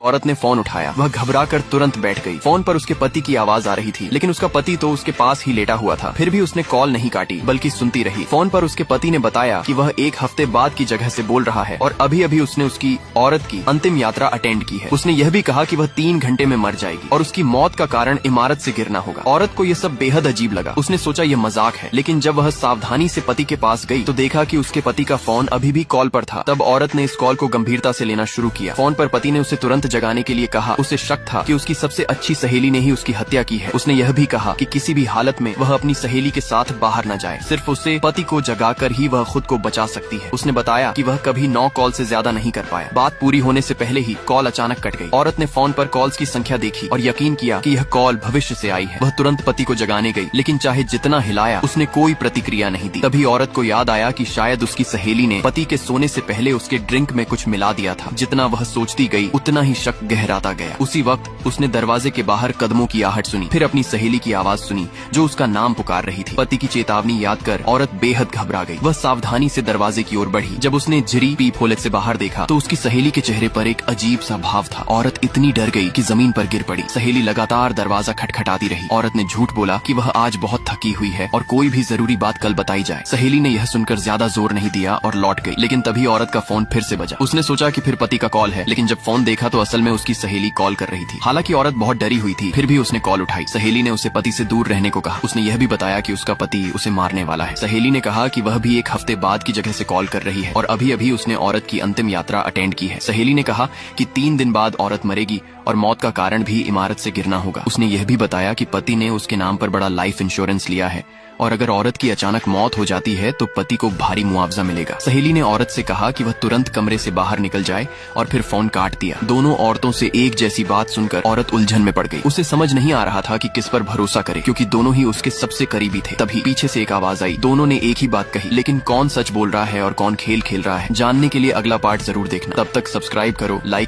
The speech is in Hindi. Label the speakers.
Speaker 1: औरत ने फोन उठाया। वह घबराकर तुरंत बैठ गई। फोन पर उसके पति की आवाज आ रही थी, लेकिन उसका पति तो उसके पास ही लेटा हुआ था। फिर भी उसने कॉल नहीं काटी, बल्कि सुनती रही। फोन पर उसके पति ने बताया कि वह 1 हफ्ते बाद की जगह से बोल रहा है और अभी अभी उसने उसकी औरत की अंतिम यात्रा अटेंड की है। उसने यह भी कहा कि वह 3 घंटे में मर जाएगी और उसकी मौत का कारण इमारत से गिरना होगा। औरत को यह सब बेहद अजीब लगा। उसने सोचा यह मजाक है, लेकिन जब वह सावधानी से पति के पास गई तो देखा कि उसके पति का फोन अभी भी कॉल पर था। तब औरत ने इस कॉल को गंभीरता से लेना शुरू किया। फोन पर पति ने उसे तुरंत जगाने के लिए कहा। उसे शक था कि उसकी सबसे अच्छी सहेली ने ही उसकी हत्या की है। उसने यह भी कहा कि किसी भी हालत में वह अपनी सहेली के साथ बाहर न जाए। सिर्फ उसे पति को जगाकर ही वह खुद को बचा सकती है। उसने बताया कि वह कभी 9 कॉल से ज्यादा नहीं कर पाया। बात पूरी होने से पहले ही कॉल अचानक कट गई। औरत ने फोन पर कॉल्स की संख्या देखी और यकीन किया कि यह कॉल भविष्य से आई है। वह तुरंत पति को जगाने गई, लेकिन चाहे जितना हिलाया उसने कोई प्रतिक्रिया नहीं दी। तभी औरत को याद आया कि शायद उसकी सहेली ने पति के सोने से पहले उसके ड्रिंक में कुछ मिला दिया था। जितना वह सोचती गई उतना ही शक गहराता गया। उसी वक्त उसने दरवाजे के बाहर कदमों की आहट सुनी, फिर अपनी सहेली की आवाज सुनी जो उसका नाम पुकार रही थी। पति की चेतावनी याद कर औरत बेहद घबरा गई। वह सावधानी से दरवाजे की ओर बढ़ी। जब उसने झिरी पीप होले से बाहर देखा तो उसकी सहेली के चेहरे पर एक अजीब सा भाव था। औरत इतनी डर गई कि जमीन पर गिर पड़ी। सहेली लगातार दरवाजा खटखटाती रही। औरत ने झूठ बोला कि वह आज बहुत थकी हुई है और कोई भी जरूरी बात कल बताई जाए। सहेली ने यह सुनकर ज्यादा जोर नहीं दिया और लौट गई। लेकिन तभी औरत का फोन फिर से बजा। उसने सोचा कि फिर पति का कॉल है, लेकिन जब फोन देखा तो असल में उसकी सहेली कॉल कर रही थी। हालांकि औरत बहुत डरी हुई थी, फिर भी उसने कॉल उठाई। सहेली ने उसे पति से दूर रहने को कहा। उसने यह भी बताया कि उसका पति उसे मारने वाला है। सहेली ने कहा कि वह भी 1 हफ्ते बाद की जगह से कॉल कर रही है और अभी अभी उसने औरत की अंतिम यात्रा अटेंड की है। सहेली ने कहा कि 3 दिन बाद औरत मरेगी और मौत का कारण भी इमारत से गिरना होगा। उसने यह भी बताया कि पति ने उसके नाम पर बड़ा लाइफ इंश्योरेंस लिया है और अगर औरत की अचानक मौत हो जाती है तो पति को भारी मुआवजा मिलेगा। सहेली ने औरत से कहा कि वह तुरंत कमरे से बाहर निकल जाए और फिर फोन काट दिया। दोनों औरतों से एक जैसी बात सुनकर औरत उलझन में पड़ गई। उसे समझ नहीं आ रहा था कि किस पर भरोसा करे, क्योंकि दोनों ही उसके सबसे करीबी थे। तभी पीछे से एक आवाज आई। दोनों ने एक ही बात कही, लेकिन कौन सच बोल रहा है और कौन खेल खेल रहा है, जानने के लिए अगला पार्ट जरूर देखना। तब तक सब्सक्राइब करो, लाइक